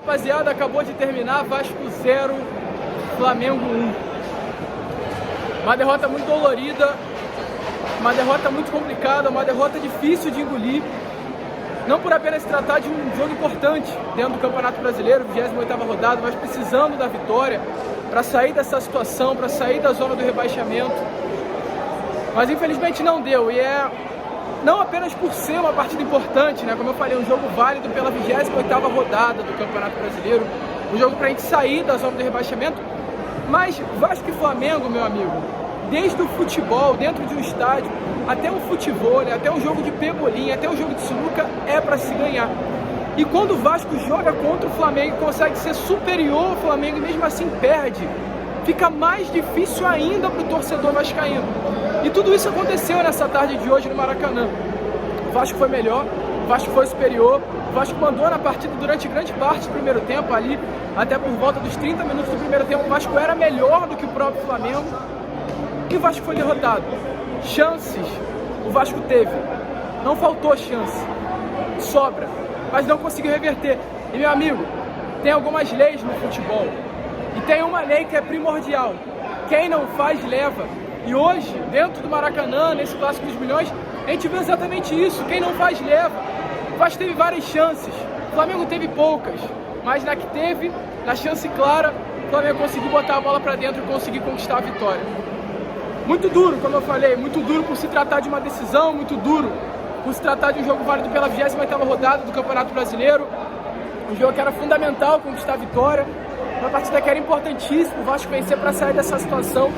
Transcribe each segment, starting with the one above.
Rapaziada, acabou de terminar, Vasco 0, Flamengo 1. Uma derrota muito dolorida, uma derrota muito complicada, uma derrota difícil de engolir. Não por apenas se tratar de um jogo importante dentro do Campeonato Brasileiro, 28ª rodada, mas precisando da vitória para sair dessa situação, para sair da zona do rebaixamento. Mas infelizmente não deu, e não apenas por ser uma partida importante, né? Como eu falei, um jogo válido pela 28ª rodada do Campeonato Brasileiro, um jogo para a gente sair da zona do rebaixamento, mas Vasco e Flamengo, meu amigo, desde o futebol, dentro de um estádio, até um futebol, até um jogo de pebolim, até um jogo de sinuca, é para se ganhar. E quando o Vasco joga contra o Flamengo, consegue ser superior ao Flamengo e mesmo assim perde, fica mais difícil ainda para o torcedor vascaíno. E tudo isso aconteceu nessa tarde de hoje no Maracanã. O Vasco foi melhor, o Vasco foi superior, o Vasco mandou na partida durante grande parte do primeiro tempo ali, até por volta dos 30 minutos do primeiro tempo, o Vasco era melhor do que o próprio Flamengo e o Vasco foi derrotado. Chances o Vasco teve, não faltou chance, sobra, mas não conseguiu reverter. E meu amigo, tem algumas leis no futebol e tem uma lei que é primordial: quem não faz leva. E hoje, dentro do Maracanã, nesse Clássico dos Milhões, a gente viu exatamente isso: quem não faz leva. O Vasco teve várias chances, o Flamengo teve poucas, mas na que teve, na chance clara, o Flamengo conseguiu botar a bola para dentro e conseguir conquistar a vitória. Muito duro, como eu falei, muito duro por se tratar de uma decisão, muito duro por se tratar de um jogo válido pela 28ª rodada do Campeonato Brasileiro, um jogo que era fundamental conquistar a vitória, uma partida que era importantíssima, o Vasco vencer para sair dessa situação.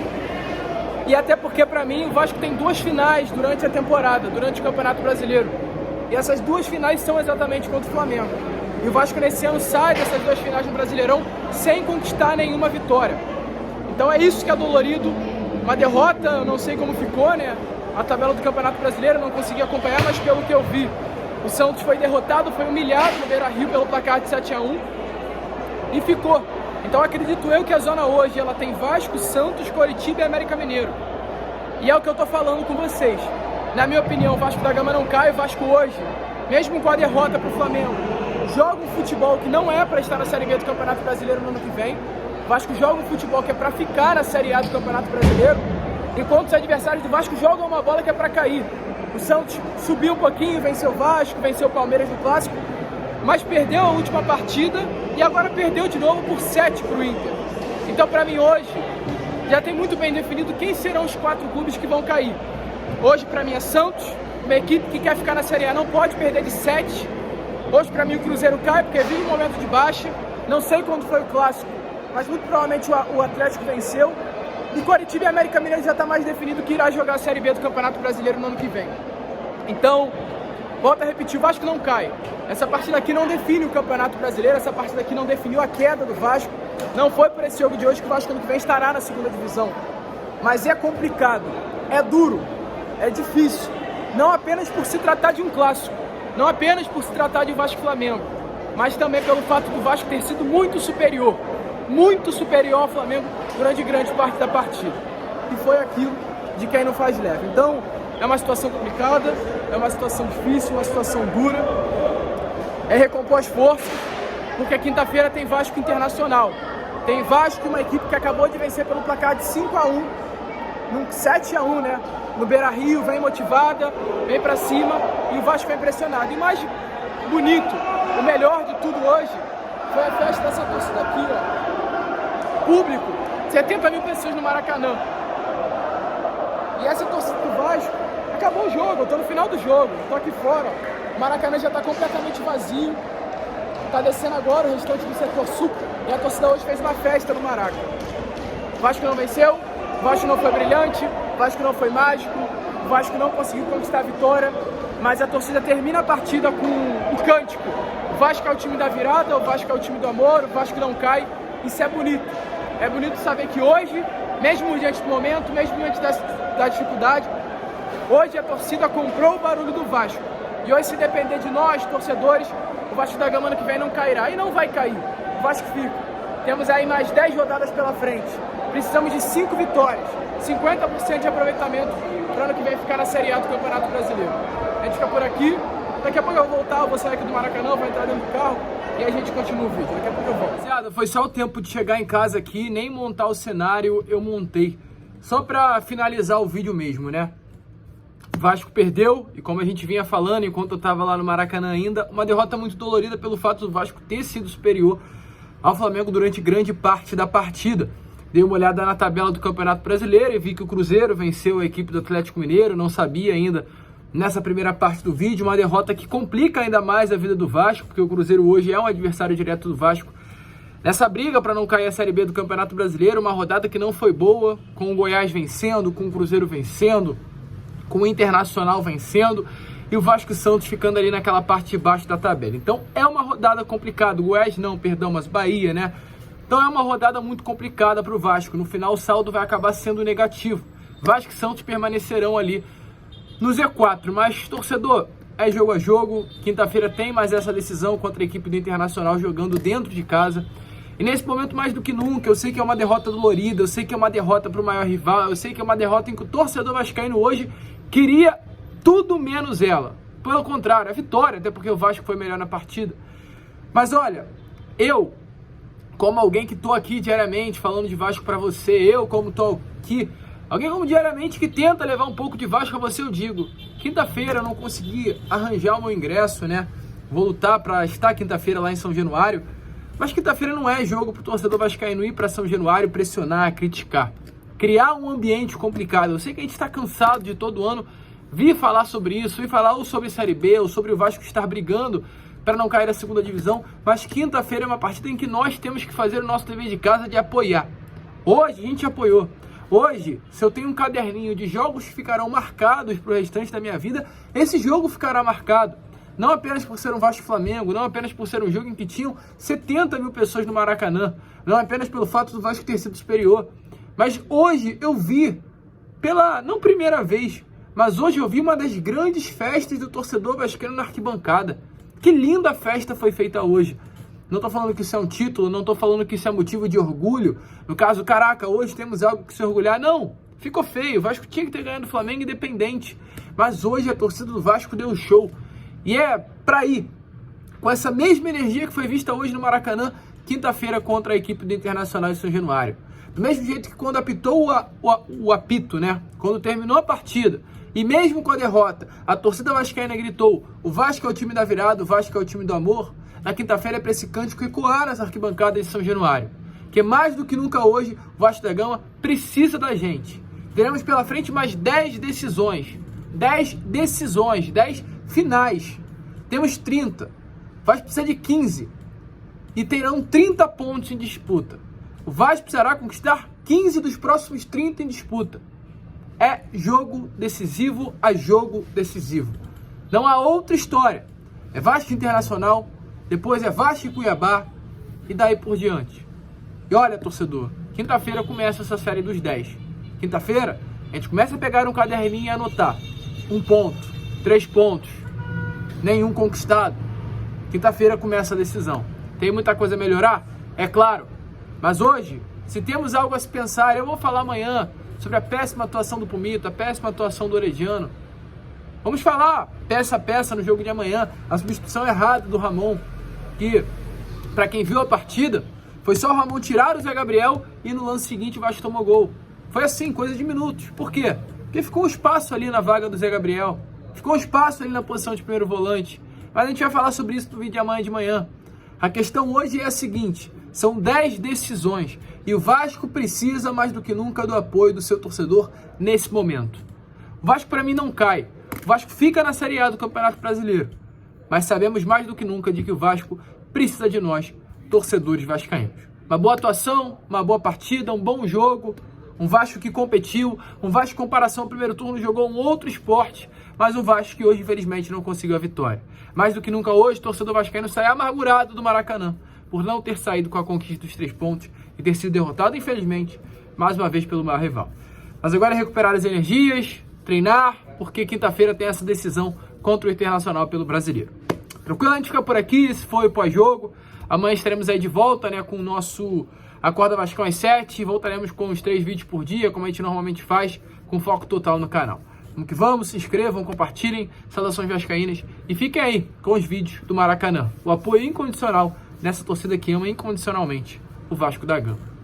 E até porque, para mim, o Vasco tem duas finais durante a temporada, durante o Campeonato Brasileiro. E essas duas finais são exatamente contra o Flamengo. E o Vasco nesse ano sai dessas duas finais no Brasileirão sem conquistar nenhuma vitória. Então é isso que é dolorido. Uma derrota, eu não sei como ficou, né? A tabela do Campeonato Brasileiro, não consegui acompanhar, mas pelo que eu vi, o Santos foi derrotado, foi humilhado no Beira-Rio pelo placar de 7-1 e ficou. Então acredito eu que a zona hoje ela tem Vasco, Santos, Coritiba e América Mineiro. E é o que eu tô falando com vocês. Na minha opinião, o Vasco da Gama não cai. O Vasco hoje, mesmo com a derrota pro Flamengo, joga um futebol que não é para estar na Série B do Campeonato Brasileiro no ano que vem. O Vasco joga um futebol que é para ficar na Série A do Campeonato Brasileiro, enquanto os adversários do Vasco jogam uma bola que é para cair. O Santos subiu um pouquinho, venceu o Vasco, venceu o Palmeiras no Clássico, mas perdeu a última partida e agora perdeu de novo por 7 para o Inter. Então, para mim, hoje, já tem muito bem definido quem serão os 4 clubes que vão cair. Hoje, para mim, é Santos, uma equipe que quer ficar na Série A, não pode perder de 7. Hoje, para mim, o Cruzeiro cai, porque vive um momento de baixa. Não sei quando foi o Clássico, mas muito provavelmente o Atlético venceu. E Coritiba e América Mineiro já está mais definido que irá jogar a Série B do Campeonato Brasileiro no ano que vem. Então, volto a repetir, o Vasco não cai. Essa partida aqui não define o Campeonato Brasileiro, essa partida aqui não definiu a queda do Vasco. Não foi por esse jogo de hoje que o Vasco ano que vem estará na segunda divisão. Mas é complicado, é duro, é difícil. Não apenas por se tratar de um clássico, não apenas por se tratar de Vasco e Flamengo, mas também pelo fato do Vasco ter sido muito superior ao Flamengo durante grande parte da partida. E foi aquilo de quem não faz leve. Então, é uma situação complicada, é uma situação difícil, uma situação dura. É recompor as forças, porque quinta-feira tem Vasco Internacional. Tem Vasco, uma equipe que acabou de vencer pelo placar de 5-1, num 7-1, né? No Beira-Rio, vem motivada, vem pra cima e o Vasco vai impressionado. E mais bonito, o melhor de tudo hoje, foi a festa dessa torcida aqui, ó. Público, 70 mil pessoas no Maracanã. E essa torcida do Vasco, acabou o jogo, eu tô no final do jogo, tô aqui fora, ó. O Maracanã já tá completamente vazio, tá descendo agora o restante do setor sul, e a torcida hoje fez uma festa no Maracanã. O Vasco não venceu, o Vasco não foi brilhante, o Vasco não foi mágico, o Vasco não conseguiu conquistar a vitória, mas a torcida termina a partida com o cântico: o Vasco é o time da virada, o Vasco é o time do amor, o Vasco não cai. Isso é bonito. É bonito saber que hoje, mesmo diante do momento, mesmo diante da dificuldade, hoje a torcida comprou o barulho do Vasco. E hoje, se depender de nós, torcedores, o Vasco da Gama ano que vem não cairá. E não vai cair. O Vasco fica. Temos aí mais 10 rodadas pela frente. Precisamos de 5 vitórias. 50% de aproveitamento para ano que vem ficar na Série A do Campeonato Brasileiro. A gente fica por aqui. Daqui a pouco eu vou voltar, eu vou sair aqui do Maracanã, vou entrar dentro do carro. e a gente continua o vídeo. Daqui a pouco eu volto. Rapaziada, foi só o tempo de chegar em casa aqui, nem montar o cenário eu montei. Só pra finalizar o vídeo mesmo, né? Vasco perdeu, e como a gente vinha falando enquanto eu tava lá no Maracanã ainda, uma derrota muito dolorida pelo fato do Vasco ter sido superior ao Flamengo durante grande parte da partida. Dei uma olhada na tabela do Campeonato Brasileiro e vi que o Cruzeiro venceu a equipe do Atlético Mineiro, não sabia ainda nessa primeira parte do vídeo, uma derrota que complica ainda mais a vida do Vasco, porque o Cruzeiro hoje é um adversário direto do Vasco nessa briga para não cair a Série B do Campeonato Brasileiro, uma rodada que não foi boa, com o Goiás vencendo, com o Cruzeiro vencendo, com o Internacional vencendo e o Vasco e Santos ficando ali naquela parte de baixo da tabela. Então é uma rodada complicada, Goiás não, perdão, mas Bahia, né? Então é uma rodada muito complicada para o Vasco. No final o saldo vai acabar sendo negativo. Vasco e Santos permanecerão ali no Z4, mas torcedor, é jogo a jogo. Quinta-feira tem mais essa decisão contra a equipe do Internacional jogando dentro de casa. E nesse momento mais do que nunca, eu sei que é uma derrota dolorida, eu sei que é uma derrota para o maior rival, eu sei que é uma derrota em que o torcedor vascaíno hoje queria tudo menos ela. Pelo contrário, a vitória, até porque o Vasco foi melhor na partida. Mas olha, eu, como alguém que tô aqui diariamente falando de Vasco para você, eu como tô aqui, alguém como diariamente que tenta levar um pouco de Vasco a você, eu digo, quinta-feira eu não consegui arranjar o meu ingresso, né? Vou lutar para estar quinta-feira lá em São Januário, mas quinta-feira não é jogo pro torcedor vascaíno ir para São Januário, pressionar, criticar, criar um ambiente complicado. Eu sei que a gente está cansado de todo ano vir falar sobre isso, vir falar ou sobre Série B, ou sobre o Vasco estar brigando para não cair da segunda divisão, mas quinta-feira é uma partida em que nós temos que fazer o nosso dever de casa de apoiar. Hoje a gente apoiou. Hoje, se eu tenho um caderninho de jogos que ficarão marcados para o restante da minha vida, esse jogo ficará marcado. Não apenas por ser um Vasco Flamengo, não apenas por ser um jogo em que tinham 70 mil pessoas no Maracanã, não apenas pelo fato do Vasco ter sido superior, mas hoje eu vi, pela não primeira vez, mas hoje eu vi uma das grandes festas do torcedor vascaíno na arquibancada. Que linda festa foi feita hoje. Não tô falando que isso é um título, não tô falando que isso é motivo de orgulho. No caso, caraca, hoje temos algo que se orgulhar. Não, ficou feio. O Vasco tinha que ter ganhado o Flamengo independente. Mas hoje a torcida do Vasco deu show. E é pra ir com essa mesma energia que foi vista hoje no Maracanã, quinta-feira contra a equipe do Internacional de São Januário. Do mesmo jeito que quando apitou o apito, né? Quando terminou a partida, e mesmo com a derrota, a torcida vascaína gritou: o Vasco é o time da virada, o Vasco é o time do amor. Na quinta-feira é para esse cântico ecoar nas arquibancadas de São Januário. Que mais do que nunca hoje, o Vasco da Gama precisa da gente. Teremos pela frente mais 10 decisões. 10 decisões, 10 finais. Temos 30. O Vasco precisa de 15. E terão 30 pontos em disputa. O Vasco precisará conquistar 15 dos próximos 30 em disputa. É jogo decisivo a jogo decisivo. Não há outra história. É Vasco Internacional, depois é Vasco e Cuiabá, e daí por diante. E olha, torcedor, quinta-feira começa essa série dos 10. Quinta-feira, a gente começa a pegar um caderninho e anotar. 1 ponto, 3 pontos, nenhum conquistado. Quinta-feira começa a decisão. Tem muita coisa a melhorar? É claro. Mas hoje, se temos algo a se pensar, eu vou falar amanhã sobre a péssima atuação do Pumita, a péssima atuação do Orediano. Vamos falar peça a peça no jogo de amanhã, a substituição errada do Ramon, que, para quem viu a partida, foi só o Ramon tirar o Zé Gabriel e no lance seguinte o Vasco tomou gol. Foi assim, coisa de minutos. Por quê? Porque ficou um espaço ali na vaga do Zé Gabriel, ficou um espaço ali na posição de primeiro volante. Mas a gente vai falar sobre isso no vídeo de amanhã de manhã. A questão hoje é a seguinte: são 10 decisões e o Vasco precisa mais do que nunca do apoio do seu torcedor nesse momento. O Vasco para mim não cai, o Vasco fica na Série A do Campeonato Brasileiro, mas sabemos mais do que nunca de que o Vasco precisa de nós, torcedores vascaínos. Uma boa atuação, uma boa partida, um bom jogo, um Vasco que competiu, um Vasco em comparação ao primeiro turno jogou um outro esporte, mas um Vasco que hoje infelizmente não conseguiu a vitória. Mais do que nunca hoje, o torcedor vascaíno sai amargurado do Maracanã por não ter saído com a conquista dos 3 pontos e ter sido derrotado, infelizmente, mais uma vez pelo maior rival. Mas agora é recuperar as energias, treinar, porque quinta-feira tem essa decisão contra o Internacional pelo Brasileiro. Tranquilo? A gente fica por aqui, esse foi o pós-jogo. Amanhã estaremos aí de volta, né, com o nosso Acorda Vascão às 7, e voltaremos com os 3 vídeos por dia, como a gente normalmente faz, com foco total no canal. Vamos que vamos, se inscrevam, compartilhem, saudações vascaínas e fiquem aí com os vídeos do Maracanã. O apoio incondicional nessa torcida que ama incondicionalmente o Vasco da Gama.